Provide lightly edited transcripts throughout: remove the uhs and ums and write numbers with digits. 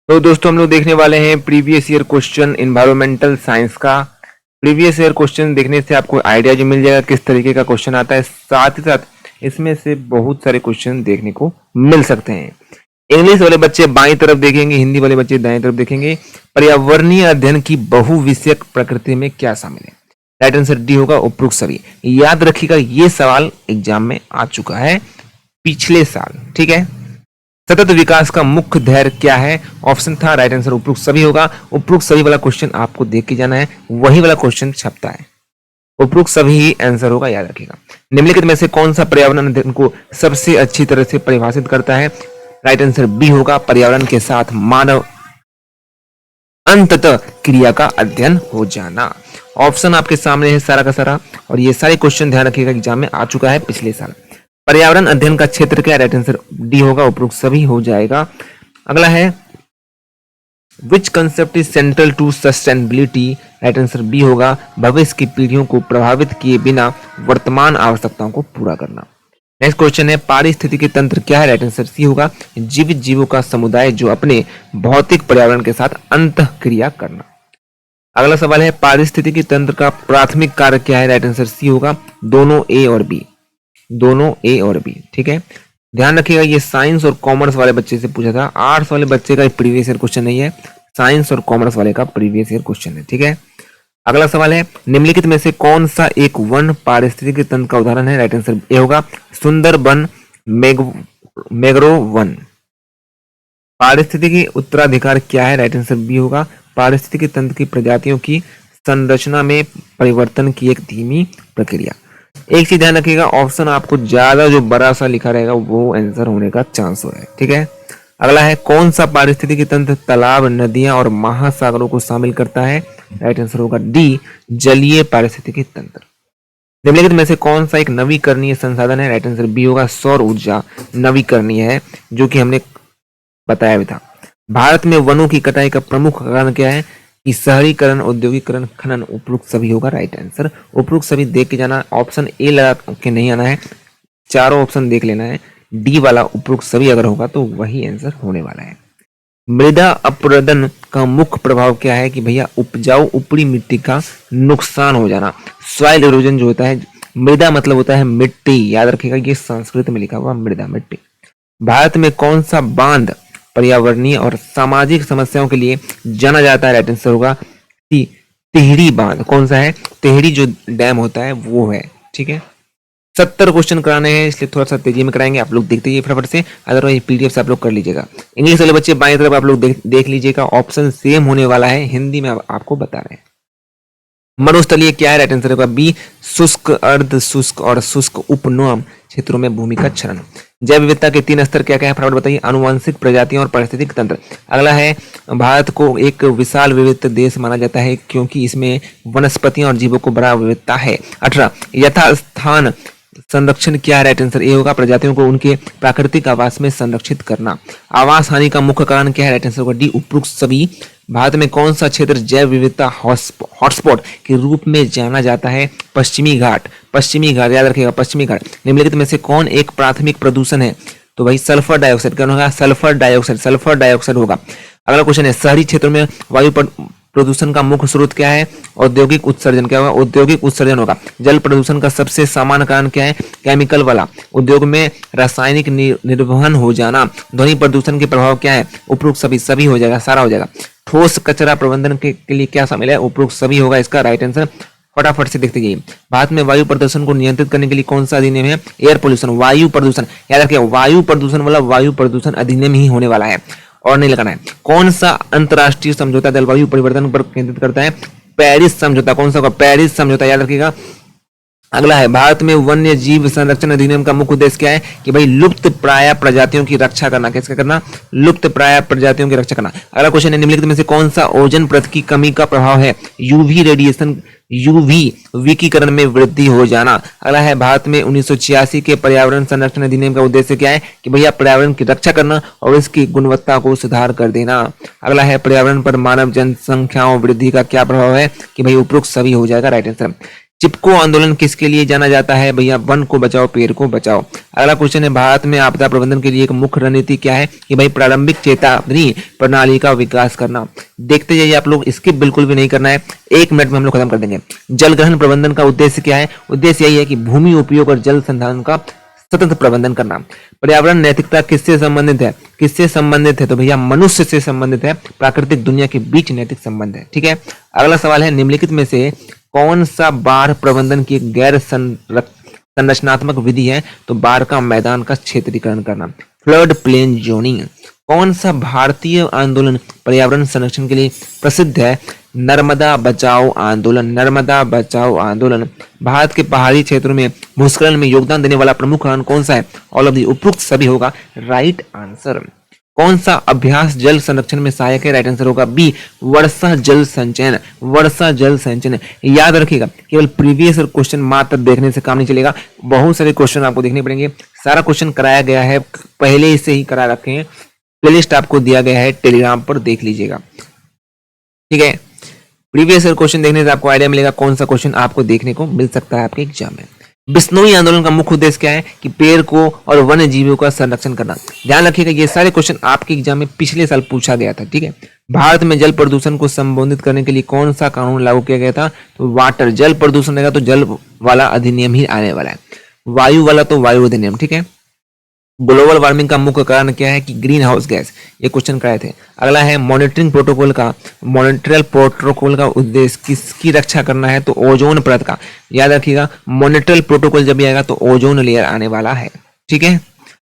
तो दोस्तों हम लोग देखने वाले हैं previous year question environmental science का। प्रीवियस ईयर क्वेश्चन देखने से आपको आइडिया जो मिल जाएगा किस तरीके का क्वेश्चन आता है, साथ ही साथ इसमें से बहुत सारे क्वेश्चन देखने को मिल सकते हैं। इंग्लिश वाले बच्चे बाईं तरफ देखेंगे, हिंदी वाले बच्चे दाईं तरफ देखेंगे। पर्यावरणीय अध्ययन की बहुविषयक प्रकृति में क्या शामिल है? राइट आंसर डी होगा, उपरोक्त सभी। याद रखिएगा ये सवाल एग्जाम में आ चुका है पिछले साल, ठीक है। सतत विकास का मुख्य धैर्य क्या है? ऑप्शन था, राइट आंसर उपरोक्त सभी होगा। उपरोक्त सभी वाला क्वेश्चन आपको देख के जाना है, वही वाला क्वेश्चन छपता है, उपरोक्त सभी ही आंसर होगा, याद रखिएगा। निम्नलिखित में से कौन सा पर्यावरण अध्ययन को सबसे अच्छी तरह से परिभाषित करता है? राइट आंसर बी होगा, पर्यावरण के साथ मानव अंततः क्रिया का अध्ययन हो जाना। ऑप्शन आपके सामने है सारा का सारा, और ये सारे क्वेश्चन ध्यान रखिएगा एग्जाम में आ चुका है पिछले साल। पर्यावरण अध्ययन का क्षेत्र क्या है? राइट आंसर डी होगा, उपरोक्त सभी हो जाएगा। अगला है which concept is central to sustainability? Right answer B होगा, भविष्य की पीढ़ियों को प्रभावित किए बिना वर्तमान आवश्यकताओं को पूरा करना। नेक्स्ट क्वेश्चन है पारिस्थितिकी तंत्र क्या है? राइट आंसर सी होगा, जीवित जीवों का समुदाय जो अपने भौतिक पर्यावरण के साथ अंतःक्रिया करना। अगला सवाल है पारिस्थितिकी तंत्र का प्राथमिक कार्य क्या है? राइट आंसर सी होगा, दोनों ए और बी, दोनों ए और बी, ठीक है। ध्यान रखिएगा ये साइंस और कॉमर्स वाले बच्चे से पूछा था, आर्ट्स वाले बच्चे का प्रीवियस ईयर क्वेश्चन नहीं है, साइंस और कॉमर्स वाले का प्रीवियस ईयर क्वेश्चन है, ठीक है। अगला सवाल है निम्नलिखित में से कौन सा एक वन पारिस्थितिकी तंत्र का उदाहरण है? राइट आंसर ए होगा, सुंदरबन मैंग्रोव वन। पारिस्थितिकी उत्तराधिकार क्या है? राइट आंसर बी होगा, पारिस्थितिकी तंत्र की प्रजातियों की संरचना में परिवर्तन की एक धीमी प्रक्रिया। एक चीज ध्यान रखिएगा, ऑप्शन आपको ज्यादा जो बड़ा सा लिखा रहेगा वो आंसर होने का चांस है, ठीक है। अगला है कौन सा पारिस्थितिकी तंत्र तालाब, नदियां और महासागरों को शामिल करता है? राइट आंसर होगा डी, जलीय पारिस्थितिकी तंत्र। निम्नलिखित में से कौन सा एक नवीकरणीय संसाधन है? राइट आंसर बी होगा, सौर ऊर्जा नवीकरणीय है, जो कि हमने बताया भी था। भारत में वनों की कटाई का प्रमुख कारण क्या है? कि शहरीकरण, औद्योगिकरण, खनन। उपरोक्त सभी होगा, राइट आंसर। उपरोक्त सभी देख के जाना, ऑप्शन ए लगा के नहीं आना है, चारों ऑप्शन देख लेना है। डी वाला उपरोक्त सभी अगर होगा तो वही आंसर होने वाला है। मृदा अपरदन का मुख्य प्रभाव क्या है? कि भैया उपजाऊ ऊपरी मिट्टी का नुकसान हो जाना, सॉइल इरोजन जो होता है। मृदा मतलब होता है मिट्टी, याद रखिएगा ये संस्कृत में लिखा हुआ मृदा, मिट्टी। भारत में कौन सा बांध पर्यावरणीय और सामाजिक समस्याओं के लिए जाना जाता है? राइट आंसर होगा तिहरी बांध। कौन सा है? तिहरी जो डैम होता है वो है, ठीक है। 70 क्वेश्चन कराने हैं, इसलिए थोड़ा सा तेजी में कराएंगे, आप लोग देखते जाइए फटाफट से, अदरवाइज पीडीएफ से आप लोग कर लीजिएगा। इंग्लिश वाले बच्चे बाएं तरफ आप लोग देख लीजिएगा, ऑप्शन सेम होने वाला है, हिंदी में आपको बता रहे हैं। मरुस्थलीय क्या है? राइट आंसर होगा बी, शुष्क, अर्ध शुष्क और शुष्क उपनम क्षेत्रों में भूमि का क्षरण। जैव विविधता के 3 स्तर क्या क्या है फटाफट बताइए? आनुवंशिक, प्रजातियां और पारिस्थितिक तंत्र। अगला है भारत को एक विशाल विविध देश माना जाता है क्योंकि इसमें वनस्पतियों और जीवों को बड़ा विविधता है। 18 यथास्थान संरक्षण क्या है? राइट आंसर ए होगा, प्रजातियों को उनके प्राकृतिक आवास में संरक्षित करना। आवास हानि का मुख्य कारण क्या है? राइट आंसर होगा डी, उपरोक्त सभी। भारत में कौन सा क्षेत्र जैव विविधता हॉटस्पॉट के रूप में जाना जाता है? पश्चिमी घाट, पश्चिमी घाट, याद रखिएगा पश्चिमी घाट। निम्नलिखित में से कौन एक प्राथमिक प्रदूषण है? तो भाई सल्फर डाइऑक्साइड, क्या होगा? सल्फर डाइऑक्साइड, सल्फर डाइऑक्साइड होगा। अगला क्वेश्चन है शहरी क्षेत्रों में वायु प्रदूषण का मुख्य स्रोत क्या है? औद्योगिक उत्सर्जन, क्या होगा? औद्योगिक उत्सर्जन होगा। जल प्रदूषण का सबसे सामान्य कारण क्या है? केमिकल वाला, उद्योग में रासायनिक निर्वहन हो जाना। ध्वनि प्रदूषण के प्रभाव क्या है? उपरोक्त सभी, सभी हो जाएगा, सारा हो जाएगा। ठोस कचरा प्रबंधन के लिए क्या शामिल है? उपरोक्त सभी होगा इसका राइट आंसर। फटाफट से देखते जाइए। भारत में वायु प्रदूषण को नियंत्रित करने के लिए कौन सा अधिनियम है? एयर पोल्यूशन, वायु प्रदूषण, याद रखिए वायु प्रदूषण वाला वायु प्रदूषण अधिनियम ही होने वाला है और नहीं लगाना है। कौन सा अंतरराष्ट्रीय समझौता जलवायु परिवर्तन पर केंद्रित करता है? पेरिस समझौता। कौन सा होगा? पेरिस समझौता, याद रखिएगा। अगला है भारत में वन्य जीव संरक्षण अधिनियम का मुख्य उद्देश्य क्या है? कि भाई लुप्त प्राय प्रजातियों की रक्षा करना। कैसे करना? लुप्त प्राय प्रजातियों की रक्षा करना। अगला क्वेश्चन है निम्नलिखित में से कौन सा ओजोन परत की कमी का प्रभाव है? यूवी रेडिएशन, यूवी विकिरण में वृद्धि हो जाना। अगला है भारत में 1986 के पर्यावरण संरक्षण अधिनियम का उद्देश्य क्या है? कि भैया पर्यावरण की रक्षा करना और इसकी गुणवत्ता को सुधार कर देना। अगला है पर्यावरण पर मानव जनसंख्याओं वृद्धि का क्या प्रभाव है? कि भाई उपरोक्त सभी हो जाएगा राइट आंसर। चिपको आंदोलन किसके लिए जाना जाता है भैया? वन को बचाओ, पेड़ को बचाओ। अगला क्वेश्चन है, भारत में आपदा प्रबंधन के लिए एक मुख्य रणनीति क्या है? कि भाई प्रारंभिक चेतावनी प्रणाली का विकास करना। देखते जाइए आप लोग, स्किप बिल्कुल भी नहीं करना है, 1 मिनट में हम लोग खत्म कर देंगे। जल ग्रहण प्रबंधन का उद्देश्य क्या है? उद्देश्य यही है कि भूमि उपयोग और जल संसाधन का स्वतंत्र प्रबंधन करना। पर्यावरण नैतिकता किससे संबंधित है? किससे संबंधित है? तो भैया मनुष्य से संबंधित है, प्राकृतिक दुनिया के बीच नैतिक संबंध है। ठीक है, अगला सवाल है, निम्नलिखित में से कौन सा बाढ़ प्रबंधन की गैर संरचनात्मक विधि है? तो बाढ़ का मैदान का क्षेत्रीकरण करना, फ्लड प्लेन जोनिंग। कौन सा भारतीय आंदोलन पर्यावरण संरक्षण के लिए प्रसिद्ध है? नर्मदा बचाओ आंदोलन। नर्मदा बचाओ आंदोलन। भारत के पहाड़ी क्षेत्रों में भूस्खलन में योगदान देने वाला प्रमुख कारण कौन सा है? ऑल ऑफ दी उपरोक्त सभी होगा राइट आंसर। कौन सा अभ्यास जल संरक्षण में सहायक है? राइट आंसर होगा बी, वर्षा जल संचयन। वर्षा जल संचयन। याद रखिएगा, केवल प्रीवियस क्वेश्चन मात्र देखने से काम नहीं चलेगा, बहुत सारे क्वेश्चन आपको देखने पड़ेंगे। सारा क्वेश्चन कराया गया है, पहले से ही करा रखे हैं, प्लेलिस्ट आपको दिया गया है, टेलीग्राम पर देख लीजिएगा। ठीक है, प्रीवियस क्वेश्चन देखने से आपको आइडिया मिलेगा कौन सा क्वेश्चन आपको देखने को मिल सकता है आपके एग्जाम में। बिश्नोई आंदोलन का मुख्य उद्देश्य क्या है? कि पेड़ को और वन्य जीवों का संरक्षण करना। ध्यान रखिएगा, ये सारे क्वेश्चन आपके एग्जाम में पिछले साल पूछा गया था। ठीक है, भारत में जल प्रदूषण को संबोधित करने के लिए कौन सा कानून लागू किया गया था? तो वाटर, जल प्रदूषण रहेगा तो जल वाला अधिनियम ही आने वाला है, वायु वाला तो वायु अधिनियम। ठीक है, ग्लोबल वार्मिंग का मुख्य कारण क्या है? कि ग्रीन हाउस गैस। ये क्वेश्चन कराए थे। अगला है, मॉनिटरिंग प्रोटोकॉल का, मॉनिटरल प्रोटोकॉल का उद्देश्य किसकी रक्षा करना है? तो ओजोन परत का। याद रखिएगा, मॉनिटरल प्रोटोकॉल जब भी आएगा तो ओजोन लेयर आने वाला है। ठीक है,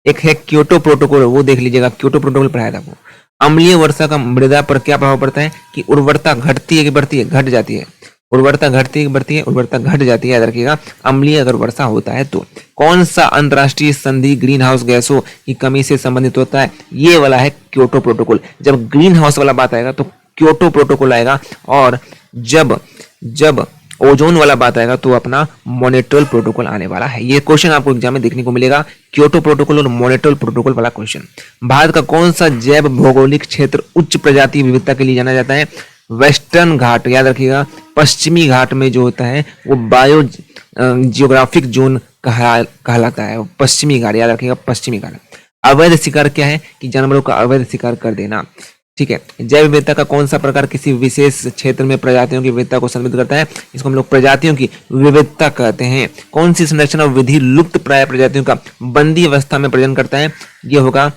एक है क्योटो प्रोटोकॉल, वो देख लीजिएगा, क्योटो प्रोटोकॉल पढ़ाया था वो। अम्लीय वर्षा का मृदा पर क्या प्रभाव पड़ता है? कि उर्वरता घटती है कि बढ़ती है? घट जाती है। उर्वरता घटती है कि बढ़ती है? उर्वरता घट जाती है, याद रखिएगा, अम्लीय अगर वर्षा होता है तो। कौन सा अंतरराष्ट्रीय संधि ग्रीन हाउस गैसों की कमी से संबंधित होता है? ये वाला है क्योटो प्रोटोकॉल। जब ग्रीन हाउस वाला बात आएगा तो क्योटो प्रोटोकॉल आएगा, और जब ओजोन वाला बात आएगा तो अपना मॉनिटरल प्रोटोकॉल आने वाला है। ये क्वेश्चन आपको एग्जाम में देखने को मिलेगा, क्योटो प्रोटोकॉल और मॉनिटरल प्रोटोकॉल वाला क्वेश्चन। भारत का कौन सा जैव भौगोलिक क्षेत्र उच्च प्रजाति विविधता के लिए जाना जाता है? वेस्टर्न घाट। याद रखिएगा, पश्चिमी घाट में जो होता है वो बायो जियोग्राफिक जोन कहलाता है, पश्चिमी घाट। याद रखिएगा, पश्चिमी घाट। अवैध शिकार क्या है? कि जानवरों का अवैध शिकार कर देना। ठीक है, जैव विविधता का कौन सा प्रकार किसी विशेष क्षेत्र में प्रजातियों की विविधता को सम्मिलित करता है? इसको हम लोग प्रजातियों की विविधता कहते हैं। कौन सी संरक्षण विधि लुप्त प्राय प्रजातियों का बंदी अवस्था में प्रजनन करता है? ये होगा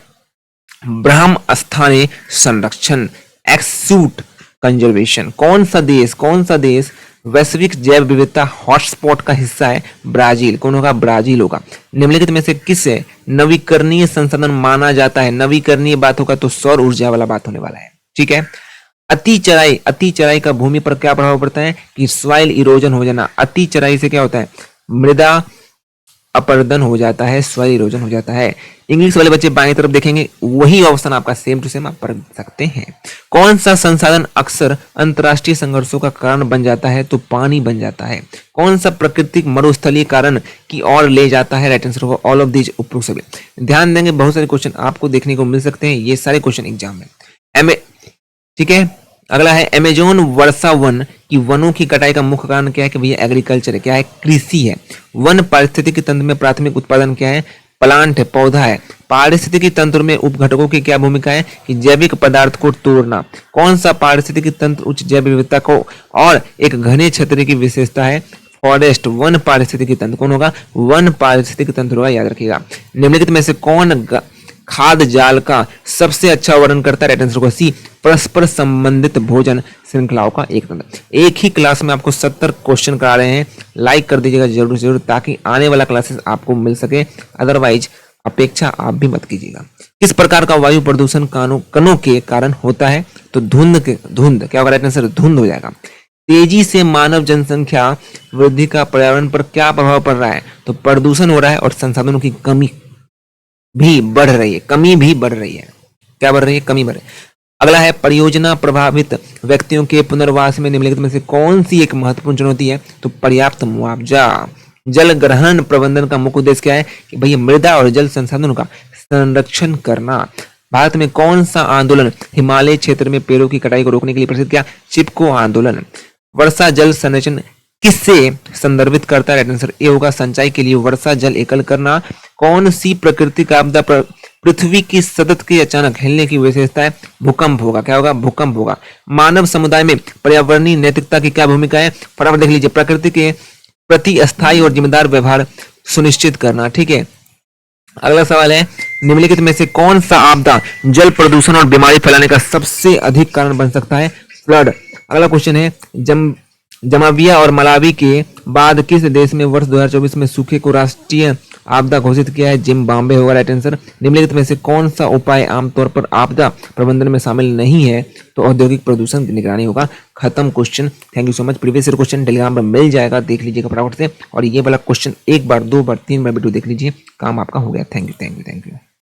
ब्रह्म स्थानीय संरक्षण, एक्सूट कंजर्वेशन। कौन सा देश वैश्विक जैव विविधता हॉटस्पॉट का हिस्सा है? ब्राजील। कौन होगा? ब्राजील होगा। निम्नलिखित में से किसे नवीकरणीय संसाधन माना जाता है? नवीकरणीय बात होगा तो सौर ऊर्जा वाला बात होने वाला है। ठीक है, अति चराई का भूमि पर क्या प्रभाव पड़ता है? कि सॉइल इरोजन हो जाना। अति चराई से क्या होता है? मृदा अपर्दन हो जाता है, सॉइल इरोजन हो जाता है। इंग्लिश वाले बच्चे बाएं तरफ देखेंगे, वही ऑप्शन आपका सेम टू सेम आप पढ़ सकते हैं। कौन सा संसाधन अक्सर अंतरराष्ट्रीय संघर्षों का कारण बन जाता है? तो पानी बन जाता है। कौन सा प्राकृतिक मरुस्थलीकरण की ओर ले जाता है? राइट आंसर होगा ऑल ऑफ दीज उपरोक्त सभी। ध्यान देंगे, बहुत सारे क्वेश्चन आपको देखने को मिल सकते हैं, ये सारे क्वेश्चन एग्जाम में। ठीक है, अगला है, अमेजोन वर्षा वन की वनों की कटाई का मुख्य कारण क्या है? कि भैया एग्रीकल्चर है। क्या है? कृषि है। वन पारिस्थितिकी तंत्र में प्राथमिक उत्पादन क्या है? प्लांट है, पौधा है। पारिस्थितिकी तंत्र में उपघटकों की क्या भूमिका है? कि जैविक पदार्थ को तोड़ना। कौन सा पारिस्थितिकी तंत्र उच्च जैव विविधता को और एक घने क्षेत्र की विशेषता है? फॉरेस्ट, वन पारिस्थितिकी तंत्र। कौन होगा? वन पारिस्थितिकी तंत्र होगा, याद रखिएगा। निम्नलिखित में से कौन खाद्य जाल का सबसे अच्छा वर्णन करता है? राइट आंसर होगा सी, परस्पर संबंधित भोजन श्रृंखलाओं का एक तंत्र। एक ही क्लास में आपको 70 क्वेश्चन करा रहे हैं, लाइक कर दीजिएगा जरूर ताकि आने वाला क्लासेस आपको मिल सके, अदरवाइज अपेक्षा आप भी मत कीजिएगा। किस प्रकार का वायु प्रदूषण कणों के कारण होता है? तो धुंध क्या होगा? राइट आंसर धुंध हो जाएगा। तेजी से मानव जनसंख्या वृद्धि का पर्यावरण पर क्या प्रभाव पड़ रहा है? तो प्रदूषण हो रहा है और संसाधनों की कमी भी बढ़ रही है। कमी भी बढ़ रही है। क्या बढ़ रही है? कमी बढ़ रही है। अगला है, परियोजना प्रभावित व्यक्तियों के पुनर्वास में निम्नलिखित में से कौन सी एक महत्वपूर्ण चुनौती है? तो पर्याप्त मुआवजा। जल ग्रहण प्रबंधन का मुख्य उद्देश्य क्या है? कि भैया मृदा और जल संसाधनों का संरक्षण करना। भारत में कौन सा आंदोलन हिमालय क्षेत्र में पेड़ों की कटाई को रोकने के लिए प्रसिद्ध किया? चिपको आंदोलन। वर्षा जल संरक्षण किससे संदर्भित करता है? राइट आंसर ए होगा सिंचाई के लिए वर्षा जल एकल करना। कौन सी प्राकृतिक आपदा पृथ्वी की सतत के अचानक हिलने की विशेषता है? भूकंप होगा। क्या होगा? भूकंप होगा। मानव समुदाय में पर्यावरणीय नैतिकता की क्या भूमिका है? फटाफट देख लीजिए, प्रकृति के प्रति स्थायी और जिम्मेदार व्यवहार सुनिश्चित करना। ठीक है, अगला सवाल है, निम्नलिखित में से कौन सा आपदा जल प्रदूषण और बीमारी फैलाने का सबसे अधिक कारण बन सकता है? फ्लड। अगला क्वेश्चन है, जमाविया और मलावी के बाद किस देश में वर्ष 2024 में सूखे को राष्ट्रीय आपदा घोषित किया है? जिम्बाब्वे होगा राइट आंसर। निम्नलिखित में से कौन सा उपाय आमतौर पर आपदा प्रबंधन में शामिल नहीं है? तो औद्योगिक प्रदूषण की निगरानी होगा। खत्म question. Thank you so much. Previous year question Telegram पर मिल जाएगा, देख लीजिएगा फटाफट से। और ये वाला क्वेश्चन एक बार, दो बार, तीन बार वीडियो देख लीजिए, काम आपका हो गया। Thank you, thank you, thank you.